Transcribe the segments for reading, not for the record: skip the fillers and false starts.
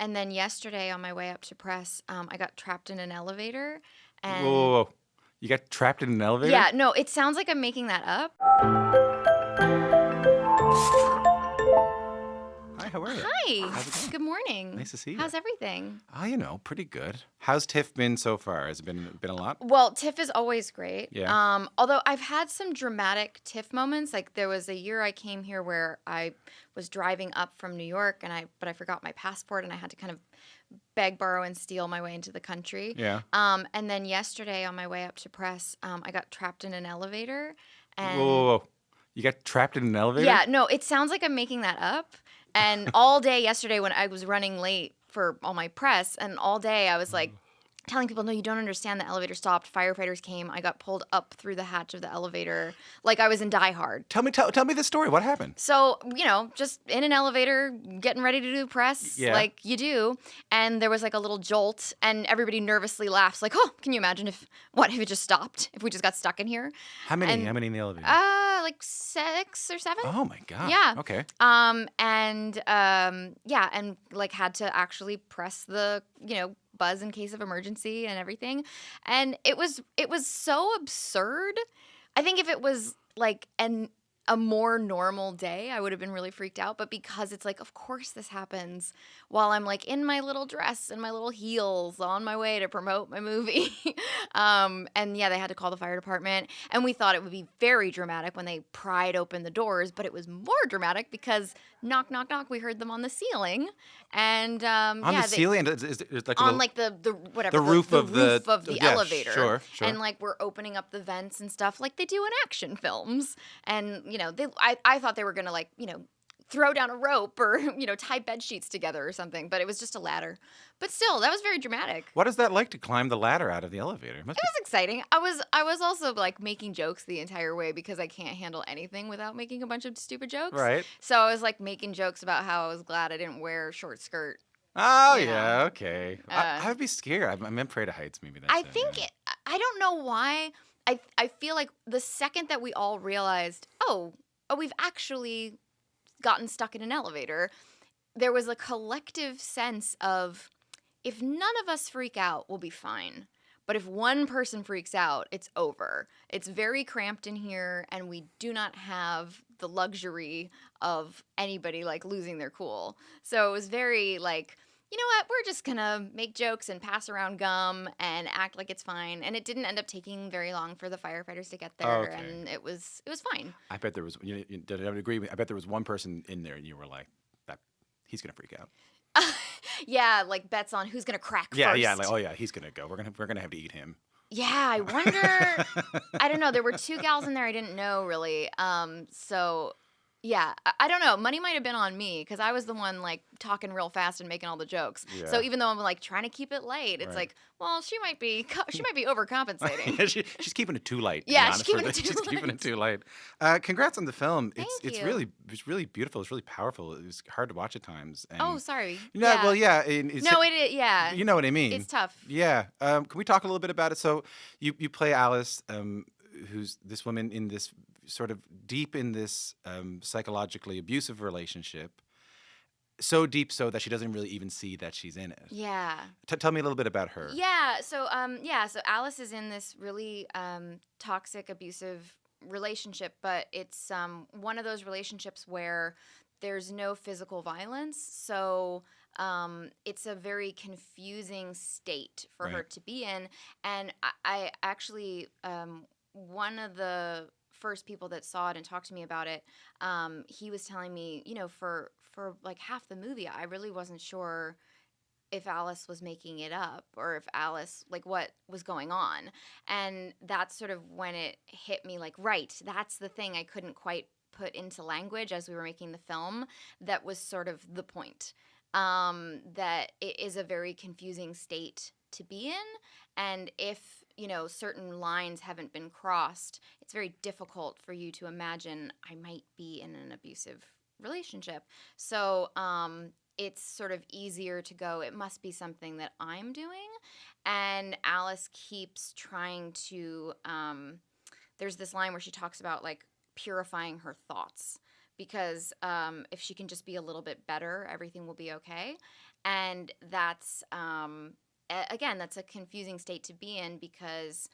And then yesterday on my way up to press, I got trapped in an elevator. Whoa, And whoa, whoa. You got trapped in an elevator? yeah, no, it sounds like I'm making that up. Hi, how are you? Hi. How's it going? Good morning. Nice to see you. How's everything? Pretty good. How's TIFF been so far? Has it been a lot? Well, TIFF is always great. Yeah. Although I've had some dramatic TIFF moments. Like there was a year I came here where I was driving up from New York but I forgot my passport and I had to kind of beg, borrow, and steal my way into the country. Yeah. And then yesterday on my way up to press, I got trapped in an elevator. And Whoa, whoa, whoa. You got trapped in an elevator? yeah, no, it sounds like I'm making that up. And all day yesterday when I was running late for all my press, and all day I was like telling people, no, you don't understand. The elevator stopped. Firefighters came. I got pulled up through the hatch of the elevator like I was in Die Hard. Tell me the story. What happened? So, just in an elevator, getting ready to do press, Yeah. like you do. And there was like a little jolt, and everybody nervously laughs, like, oh, can you imagine if it just stopped? If we just got stuck in here? How many And- in the elevator? Like 6 or 7. Oh my God. Yeah. Okay. And like had to actually press the, buzz in case of emergency and everything. And it was so absurd. I think if it was like a more normal day, I would have been really freaked out. But because it's like, of course this happens while I'm like in my little dress and my little heels on my way to promote my movie. And yeah, they had to call the fire department. And we thought it would be very dramatic when they pried open the doors, but it was more dramatic because knock, knock, knock, we heard them on the ceiling. And On the ceiling? Is it like a on little- like the roof of the- yeah, elevator. sure. And like we're opening up the vents and stuff like they do in action films. And I thought they were gonna like throw down a rope or tie bed sheets together or something, but it was just a ladder. But still, that was very dramatic. What is that like to climb the ladder out of the elevator? It must It was exciting. I was also like making jokes the entire way because I can't handle anything without making a bunch of stupid jokes. Right. So I was like making jokes about how I was glad I didn't wear a short skirt. Oh, you yeah, know. okay. I would be scared. I'm afraid of heights, maybe. I think I don't know why. I feel like the second that we all realized, oh, we've actually gotten stuck in an elevator, there was a collective sense of if none of us freak out, we'll be fine. But if one person freaks out, it's over. It's very cramped in here, and we do not have the luxury of anybody like losing their cool. So it was very like, you know what, we're just gonna make jokes and pass around gum and act like it's fine. And it didn't end up taking very long for the firefighters to get there, Okay. and it was fine. I bet there was. Did I agree? I bet there was one person in there, and you were like, "That he's gonna freak out." Yeah, like bets on who's gonna crack Yeah, first. yeah. Like, oh yeah, he's gonna go. We're gonna have to eat him. Yeah, I wonder. I don't know. There were 2 gals in there I didn't know really. So yeah, I don't know. Money might have been on me because I was the one like talking real fast and making all the jokes. Yeah. So even though I'm like trying to keep it light, it's Right. like, well, she might be overcompensating. Yeah, she's keeping it too light. to be Yeah, honest she's with keeping you. it too She's keeping light. it too light. Congrats on the film. Thank It's you. really beautiful. It's really powerful. It was hard to watch at times. And, Oh, sorry. No, Yeah. well, yeah. No, yeah. You know what I mean. It's tough. Yeah. Can we talk a little bit about it? So you play Alice, who's this woman in this sort of deep in this psychologically abusive relationship. So deep so that she doesn't really even see that she's in it. Yeah. Tell me a little bit about her. Yeah. So so Alice is in this really toxic, abusive relationship, but it's one of those relationships where there's no physical violence. So it's a very confusing state for her Right. to be in. And I actually, one of the first people that saw it and talked to me about it, he was telling me, for like half the movie, I really wasn't sure if Alice was making it up or if Alice, like, what was going on. And that's sort of when it hit me, like, right, that's the thing I couldn't quite put into language as we were making the film. That was sort of the point, that it is a very confusing state to be in. And if, certain lines haven't been crossed, it's very difficult for you to imagine I might be in an abusive relationship. So, it's sort of easier to go, it must be something that I'm doing. And Alice keeps trying to, there's this line where she talks about like purifying her thoughts because if she can just be a little bit better, everything will be okay. And that's again, that's a confusing state to be in because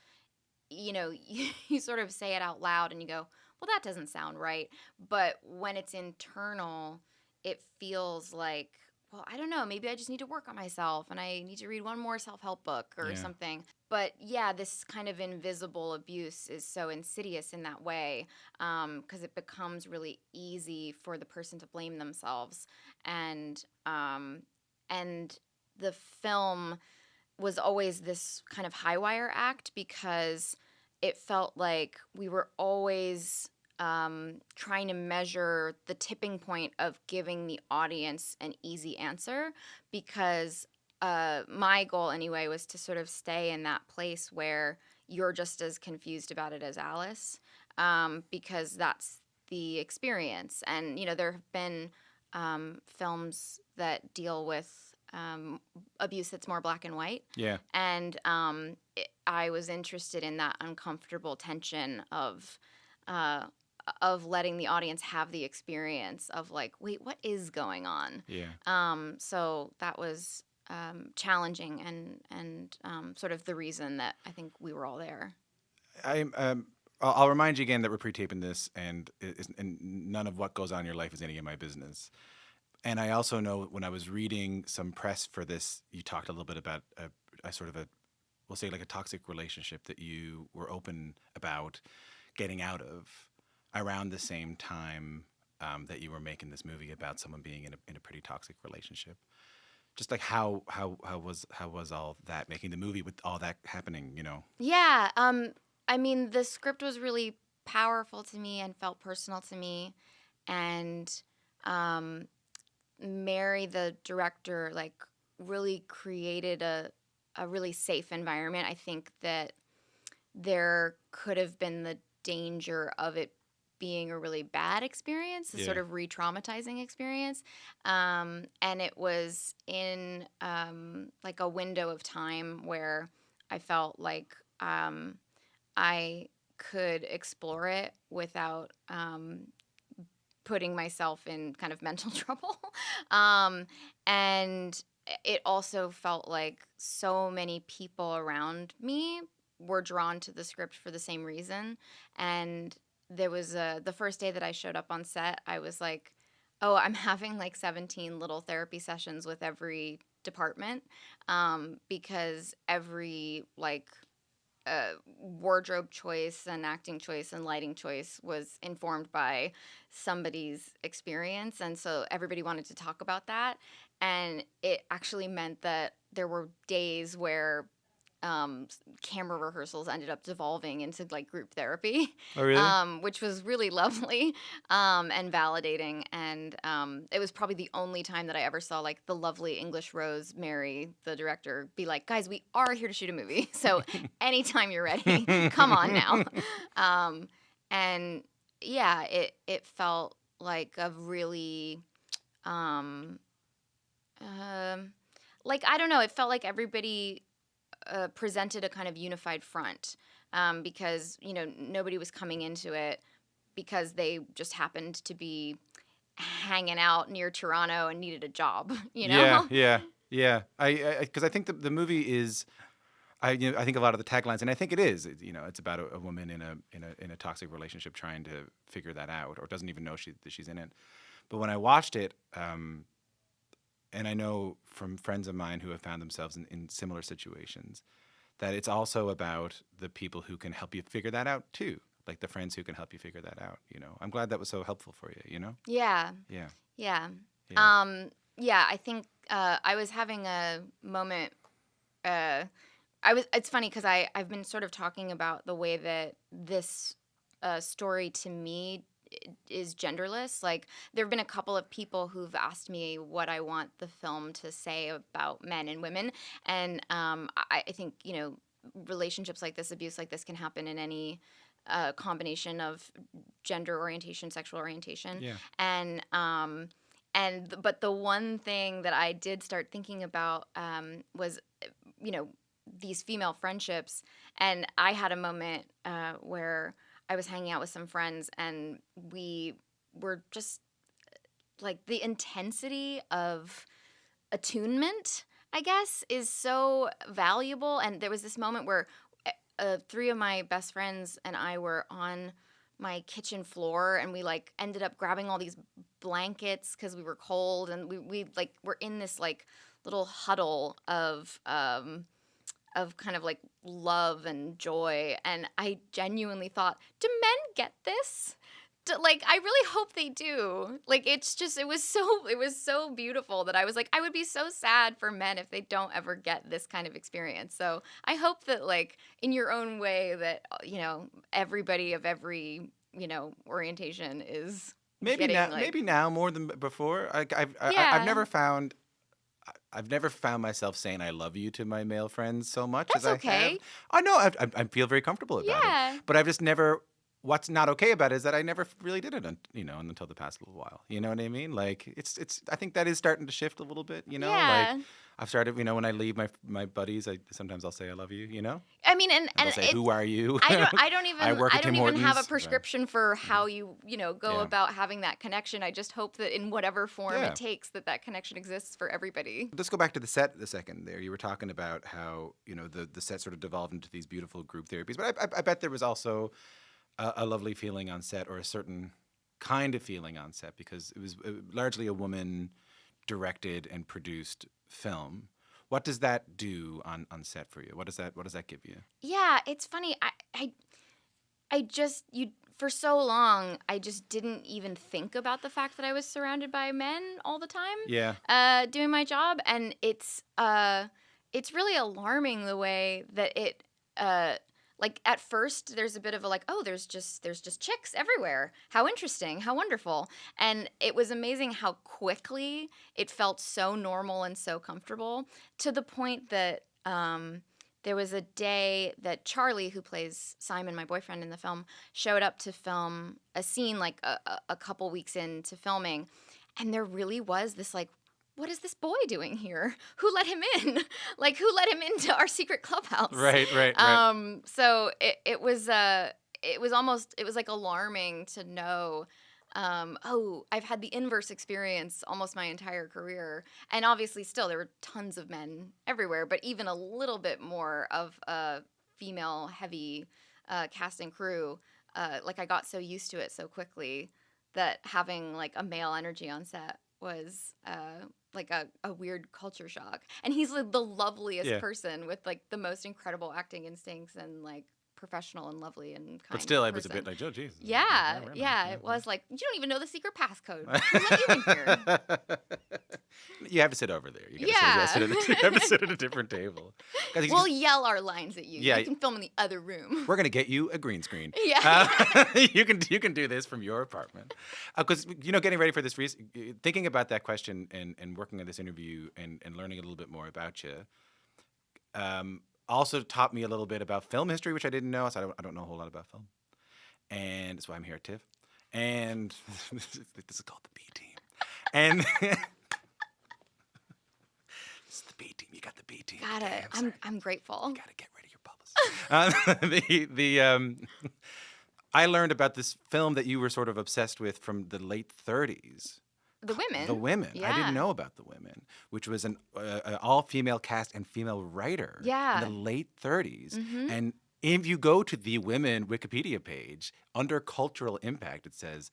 you sort of say it out loud and you go, well, that doesn't sound right. But when it's internal, it feels like, well, I don't know, maybe I just need to work on myself and I need to read one more self help book or Yeah. something. But yeah, this kind of invisible abuse is so insidious in that way because it becomes really easy for the person to blame themselves. And the film was always this kind of high wire act because it felt like we were always trying to measure the tipping point of giving the audience an easy answer because my goal anyway was to sort of stay in that place where you're just as confused about it as Alice because that's the experience. And there have been films that deal with abuse that's more black and white. Yeah. And I was interested in that uncomfortable tension of letting the audience have the experience of like, wait, what is going on? Yeah. So that was challenging and sort of the reason that I think we were all there. I'll remind you again that we're pre-taping this, and none of what goes on in your life is any of my business. And I also know when I was reading some press for this, you talked a little bit about a sort of we'll say like a toxic relationship that you were open about getting out of around the same time that you were making this movie about someone being in a pretty toxic relationship. Just like how was all that making the movie with all that happening? Yeah. I mean, the script was really powerful to me and felt personal to me. And um, Mary, the director, like really created a really safe environment. I think that there could have been the danger of it being a really bad experience, a Yeah. sort of re-traumatizing experience. And it was in like a window of time where I felt like I could explore it without putting myself in kind of mental trouble. um, and it also felt like so many people around me were drawn to the script for the same reason. And there was the first day that I showed up on set, I was like, oh, I'm having like 17 little therapy sessions with every department because every like wardrobe choice and acting choice and lighting choice was informed by somebody's experience. And so everybody wanted to talk about that. And it actually meant that there were days where camera rehearsals ended up devolving into like group therapy, Oh, really? which was really lovely and validating. And it was probably the only time that I ever saw like the lovely English Rose Mary, the director, be like, guys, we are here to shoot a movie. So anytime you're ready, come on now. And yeah, it felt like a really, um, like, I don't know, it felt like everybody presented a kind of unified front because nobody was coming into it because they just happened to be hanging out near Toronto and needed a job. Yeah, yeah, yeah. Because I think the movie is. I think a lot of the taglines, and I think it is. It's about a woman in a toxic relationship trying to figure that out, or doesn't even know that she's in it. But when I watched it, and I know from friends of mine who have found themselves in similar situations, that it's also about the people who can help you figure that out too, like the friends who can help you figure that out. I'm glad that was so helpful for you. Yeah. Yeah. Yeah. Yeah. Yeah, I think I was having a moment. It's funny because I've been sort of talking about the way that this story to me is genderless. Like there have been a couple of people who've asked me what I want the film to say about men and women, and I think relationships like this, abuse like this, can happen in any combination of gender orientation, sexual orientation, Yeah. but the one thing that I did start thinking about was these female friendships, and I had a moment where I was hanging out with some friends, and we were just like the intensity of attunement, I guess, is so valuable. And there was this moment where three of my best friends and I were on my kitchen floor, and we like ended up grabbing all these blankets because we were cold, and we like were in this like little huddle of kind of like love and joy. And I genuinely thought, do men get this? Like, I really hope they do. Like, it's just, it was so beautiful that I was like, I would be so sad for men if they don't ever get this kind of experience. So I hope that, like, in your own way, that, everybody of every, orientation is getting, like, maybe now more than before. I've yeah, never found myself saying "I love you" to my male friends so much as that's I have. okay. I know I feel very comfortable about it, Yeah. but I've just never. What's not okay about it is that I never really did it, until the past little while. You know what I mean? Like it's. I think that is starting to shift a little bit. Like Yeah. I've started. When I leave my buddies, sometimes I'll say "I love you." I mean, and And they'll say, "Who it's are you?" I don't I even work I at Tim don't even have a Hortons. prescription for Mhm. how you go Yeah. about having that connection. I just hope that in whatever form Yeah. it takes, that connection exists for everybody. Let's go back to the set a second there. You were talking about how, the set sort of devolved into these beautiful group therapies. But I bet there was also a lovely feeling on set, or a certain kind of feeling on set, because it was largely a woman directed and produced film. What does that do on set for you? What does that give you? Yeah, it's funny. I just you for so long I just didn't even think about the fact that I was surrounded by men all the time, Yeah. doing my job, and it's really alarming the way that it like at first there's a bit of a like, oh, there's just chicks everywhere, how interesting, how wonderful. And it was amazing how quickly it felt so normal and so comfortable, to the point that there was a day that Charlie, who plays Simon, my boyfriend in the film, showed up to film a scene like a couple weeks into filming. And there really was this like, what is this boy doing here? Who let him in? Like, who let him into our secret clubhouse? Right, right, right. So it was like alarming to know, oh, I've had the inverse experience almost my entire career. And obviously still there were tons of men everywhere, but even a little bit more of a female heavy cast and crew. Like, I got so used to it so quickly that having like a male energy on set was like a weird culture shock. And he's like the loveliest Yeah. person with like the most incredible acting instincts, and like professional and lovely and But kind still, I was a person. bit like, "Oh, Jesus." Yeah, yeah, it was like, you don't even know the secret passcode. Who let you in here? You have to sit over there. You Yeah. you have to sit at a different table. 'Cause you We'll just- yell our lines at you. Yeah. You can film in the other room. We're gonna get you a green screen. Yeah. You can do this from your apartment, because getting ready for this, thinking about that question and working on this interview and learning a little bit more about you, also taught me a little bit about film history, which I didn't know. So I don't know a whole lot about film, and that's why I'm here at TIFF. And this is called the B team, and this is the B team. You got the B team. Got Okay, it. I'm sorry. I'm grateful. You gotta get rid of your publicist. I learned about this film that you were sort of obsessed with from the late 30s. The women. The Women. I Yeah. didn't know about The Women, which was an all-female cast and female writer Yeah. in the late 30s. Mhm. And if you go to the Women Wikipedia page, under cultural impact, it says,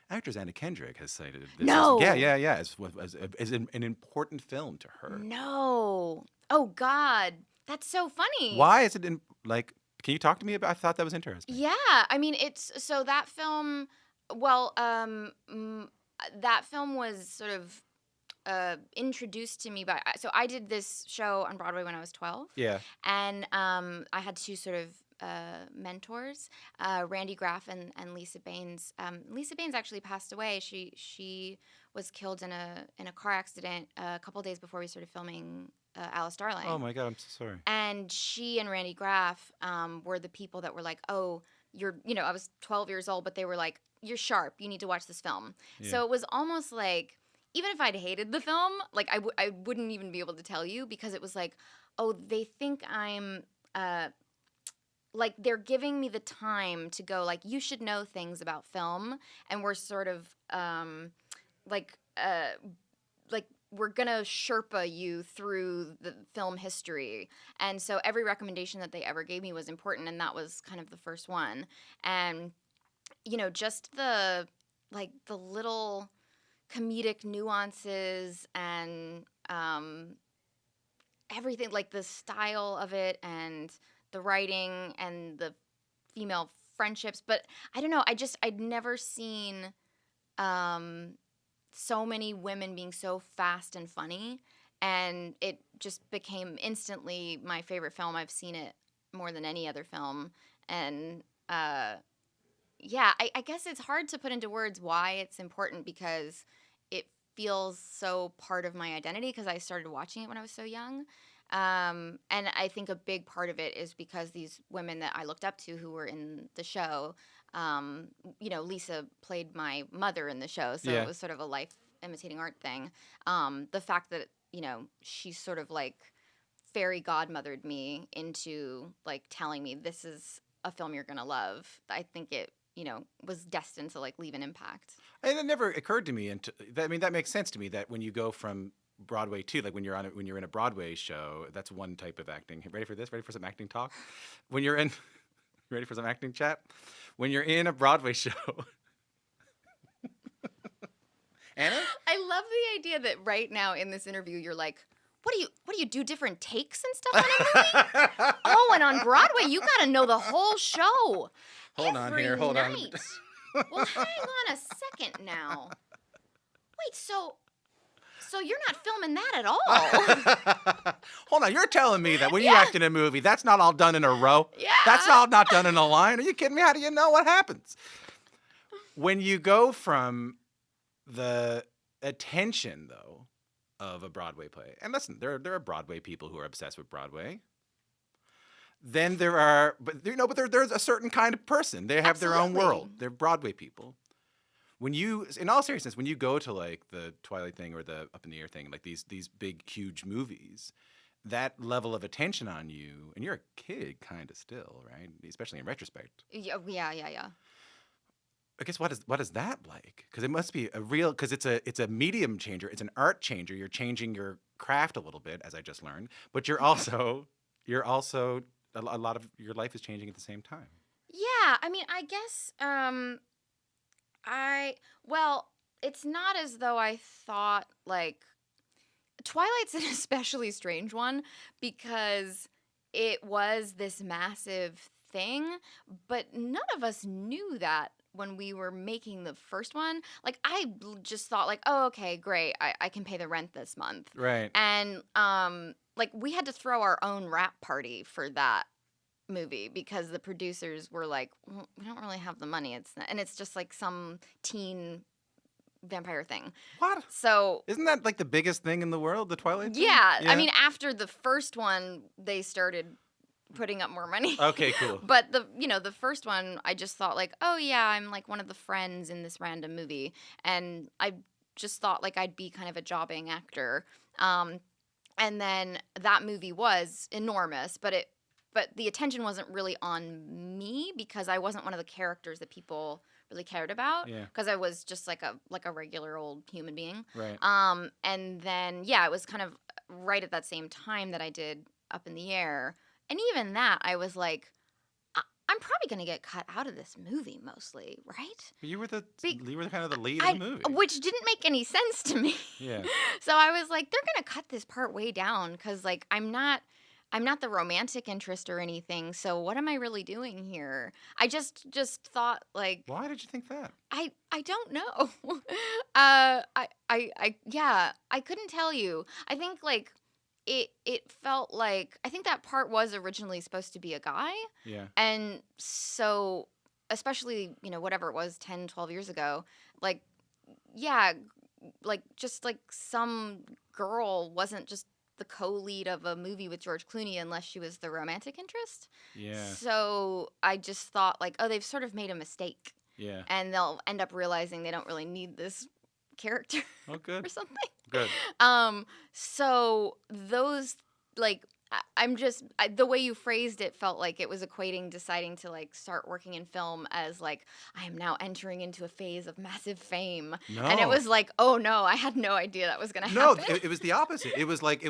actress Anna Kendrick has cited this. No. As an important film to her. No. Oh God, that's so funny. Why is it can you talk to me about? I thought that was interesting. Yeah, I mean, it's so that film. Well, that film was sort of introduced to me by. So I did this show on Broadway when I was 12. Yeah. And I had two sort of mentors, Randy Graff and Lisa Baines. Lisa Baines actually passed away. She was killed in a car accident a couple days before we started filming Alice Darling. Oh my God, I'm so sorry. And she and Randy Graff were the people that were like, oh, I was 12 years old, but they were like, you're sharp. You need to watch this film. Yeah. So it was almost like, even if I'd hated the film, like I wouldn't even be able to tell you, because it was like, oh, they think I'm, like they're giving me the time to go, like, you should know things about film. And we're sort of, like we're gonna Sherpa you through the film history. And so every recommendation that they ever gave me was important, and that was kind of the first one. And just the little comedic nuances and everything, like the style of it and the writing and the female friendships. But I don't know, I'd never seen um so many women being so fast and funny, and it just became instantly my favorite film. I've seen it more than any other film. And yeah, I guess it's hard to put into words why it's important, because it feels so part of my identity, because I started watching it when I was so young. And I think a big part of it is because these women that I looked up to who were in the show, Lisa played my mother in the show, so Yeah. it was sort of a life imitating art thing. The fact that, she sort of like fairy godmothered me into like telling me this is a film you're gonna love. I think it, was destined to like leave an impact. And it never occurred to me, that makes sense to me, that when you go from Broadway to, like, when you're in a Broadway show, that's one type of acting. Ready for this? Ready for some acting talk? When you're in, ready for some acting chat? When you're in a Broadway show, Anna? I love the idea that right now in this interview you're like, what do you do different takes and stuff on a movie? Oh, and on Broadway you got to know the whole show. Hold on every here, hold on. night. Well, hang on a second now. Wait, so you're not filming that at all? Hold on, you're telling me that when you act in a movie, that's not all done in a row? Yeah. That's all not done in a line? Are you kidding me? How do you know what happens? When you go from the attention, though, of a Broadway play, and listen, there are Broadway people who are obsessed with Broadway. Then there's a certain kind of person. They have their own world. They're Broadway people. When you, in all seriousness, when you go to like the Twilight thing or the Up in the Air thing, like these big, huge movies, that level of attention on you, and you're a kid kind of still, right? Especially in retrospect. Yeah. I guess what is that like? Because it must be because it's a medium changer. It's an art changer. You're changing your craft a little bit, as I just learned, but you're also a lot of your life is changing at the same time. Yeah, I mean, I guess it's not as though I thought like Twilight's an especially strange one, because it was this massive thing, but none of us knew that when we were making the first one. Like, just thought like, oh, okay, great, I can pay the rent this month. Right. And like, we had to throw our own wrap party for that movie because the producers were like, well, we don't really have the money. It's just like some teen vampire thing. What? So isn't that like the biggest thing in the world, the Twilight thing? Yeah. I mean, after the first one, they started putting up more money. Okay, cool. But the first one, I just thought like, oh yeah, I'm like one of the friends in this random movie, and I just thought like I'd be kind of a jobbing actor. And then that movie was enormous, but the attention wasn't really on me because I wasn't one of the characters that people really cared about. Yeah. Because I was just like a regular old human being. Right. And then it was kind of right at that same time that I did Up in the Air. And even that, I was like, I'm probably going to get cut out of this movie mostly, right? But you were kind of the lead of the movie. Which didn't make any sense to me. Yeah. So I was like, they're going to cut this part way down because like I'm not the romantic interest or anything. So what am I really doing here? I just thought like, why did you think that? I don't know. I couldn't tell you. I think like it felt like, I think that part was originally supposed to be a guy. Yeah. And so, especially, whatever it was 10, 12 years ago, like, yeah, like just like some girl wasn't just the co-lead of a movie with George Clooney unless she was the romantic interest. Yeah. So I just thought like, oh, they've sort of made a mistake. Yeah. And they'll end up realizing they don't really need this character. Oh, good. Or something. Good. So those like the way you phrased it felt like it was equating deciding to like start working in film as like I am now entering into a phase of massive fame, and it No. was like, oh no, I had no idea that was gonna No, happen. it was the opposite. It was like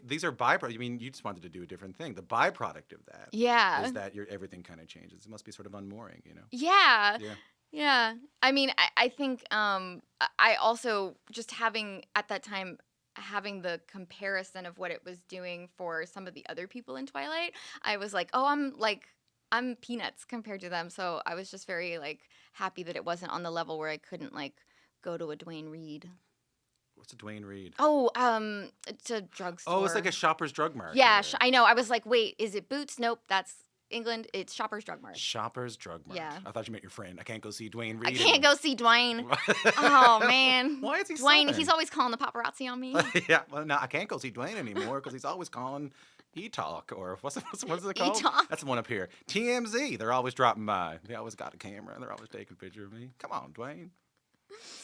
these are byproducts. I mean, you just wanted to do a different thing. The byproduct of that Yeah, is that your everything kind of changes. It must be sort of unmooring, you know? yeah, Yeah. yeah. I mean, I think I also just having at that time having the comparison of what it was doing for some of the other people in Twilight, I was like, oh, I'm peanuts compared to them. So I was just very like happy that it wasn't on the level where I couldn't like go to a Dwayne Reed. What's a Dwayne Reed? Oh, it's a Oh, it's like drugstore. a Shoppers Drug Mart Yeah, or I know. I was like, wait, is it Boots? Nope, that's England. It's Shoppers Drug Mart. Shoppers Drug Mart. Yeah. I thought you meant your friend. I can't go see Dwayne I Reed. can't go see Dwayne. Oh man, Why is he Dwayne? Southern? He's always calling the paparazzi on me. Yeah, well, no, I can't go see Dwayne anymore because he's always calling E-Talk or what's it called? E-Talk. That's the one up here. TMZ. They're always dropping by. They always got a camera. They're always taking a picture of me. Come on, Dwayne.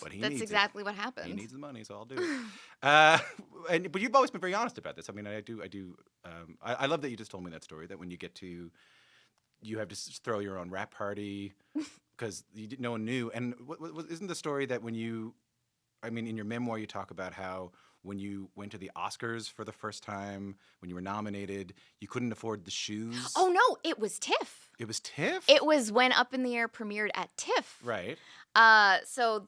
But he That's needs exactly what it. happened. He needs the money, so I'll do it. But you've always been very honest about this. I mean, I do. I love that you just told me that story. That when you get to, you have to throw your own rap party because no one knew. And isn't the story that when you, I mean, in your memoir, you talk about how when you went to the Oscars for the first time, when you were nominated, you couldn't afford the shoes. Oh no, it was TIFF. It was TIFF? It was when Up in the Air premiered at TIFF. Right. So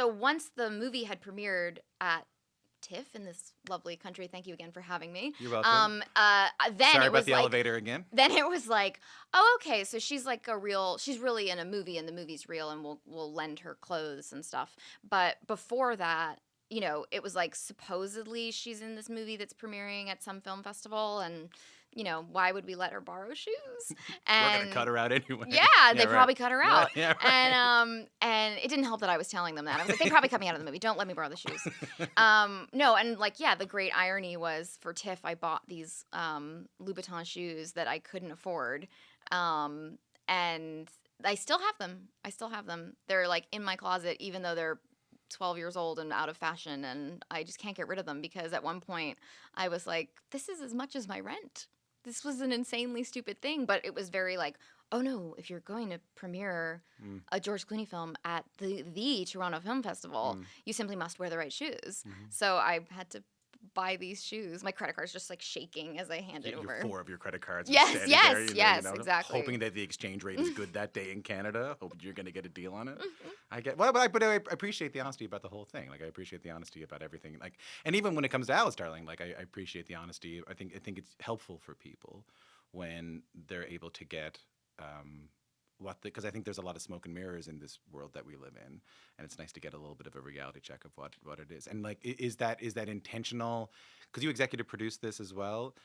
once the movie had premiered at TIFF in this lovely country, thank you again for having me. You're welcome. Then Sorry it about was the like, elevator again. then it was like, oh, okay, so she's like she's really in a movie and the movie's real and we'll lend her clothes and stuff. But before that, you know, it was like supposedly she's in this movie that's premiering at some film festival and, you know, why would we let her borrow shoes? We're going to cut her out anyway. Yeah, they probably cut her out. Yeah, right. And it didn't help that I was telling them that. I was like, they probably cut me out of the movie. Don't let me borrow the shoes. No, and like, yeah, the great irony was for TIFF, I bought these Louboutin shoes that I couldn't afford. And I still have them. They're like in my closet, even though they're 12 years old and out of fashion, and I just can't get rid of them because at one point I was like, this is as much as my rent. This was an insanely stupid thing, but it was very like, oh no, if you're going to premiere a George Clooney film at the Toronto Film Festival, you simply must wear the right shoes. So I had to buy these shoes. My credit card's just like shaking as I hand it over. 4 of your credit cards. Yes, standing yes, there, yes, exactly. Hoping that the exchange rate is good that day in Canada. Hoping you're going to get a deal on it. But I appreciate the honesty about the whole thing. Like I appreciate the honesty about everything. Like, and even when it comes to Alice Darling, like I appreciate the honesty. I think it's helpful for people when they're able to get because I think there's a lot of smoke and mirrors in this world that we live in, and it's nice to get a little bit of a reality check of what it is. And like, is that intentional? Because you executive produced this as well.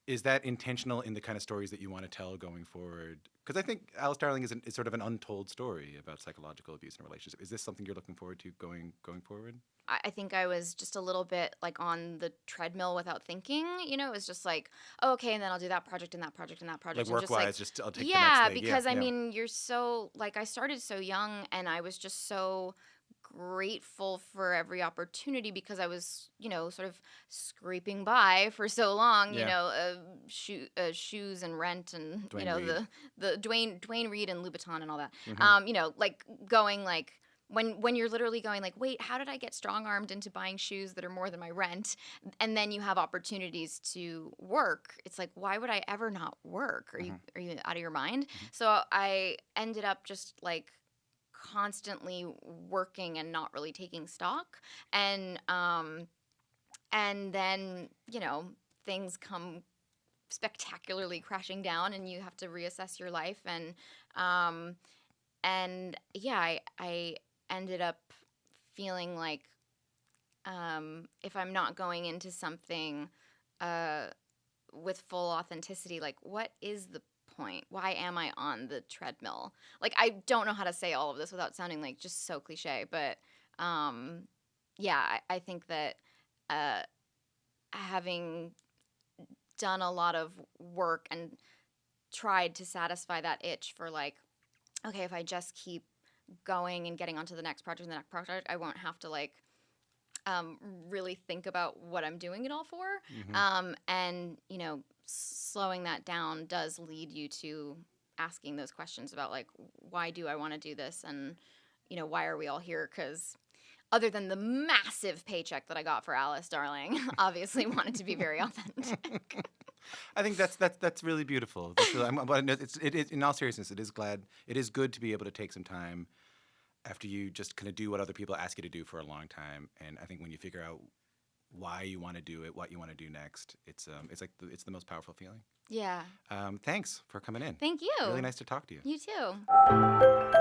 Is that intentional in the kind of stories that you want to tell going forward? Because I think Alice Darling is sort of an untold story about psychological abuse in a relationship. Is this something you're looking forward to going forward? I think I was just a little bit like on the treadmill without thinking. You know, it was just like, oh, okay, and then I'll do that project and that project and that project. Like and work-wise, just I'll take the yeah, next thing. because I mean, you're so like I started so young, and I was just so grateful for every opportunity because I was, you know, sort of scraping by for so long, you know, shoes and rent and Dwayne you know Reed. the Dwayne Reed and Louboutin and all that. Mhm. You know, like going like when you're literally going like, wait, how did I get strong-armed into buying shoes that are more than my rent? And then you have opportunities to work. It's like, why would I ever not work? Are you out of your mind? So I ended up just like constantly working and not really taking stock, and then you know things come spectacularly crashing down and you have to reassess your life, and yeah, I ended up feeling like if I'm not going into something with full authenticity, like what is the point? Why am I on the treadmill? Like I don't know how to say all of this without sounding like just so cliche, but yeah, I think that having done a lot of work and tried to satisfy that itch for like, okay, if I just keep going and getting onto the next project and the next project, I won't have to like really think about what I'm doing it all for. Hmm. And, slowing that down does lead you to asking those questions about, like, why do I want to do this? And, why are we all here? Because other than the massive paycheck that I got for Alice, darling, obviously wanted to be very authentic. I think that's really beautiful. That's really, but it is, in all seriousness, it is good to be able to take some time after you just kind of do what other people ask you to do for a long time. And I think when you figure out why you want to do it, what you want to do next, it's like it's the most powerful feeling. Yeah. Thanks for coming in. Thank Really you. nice to talk to you. You too.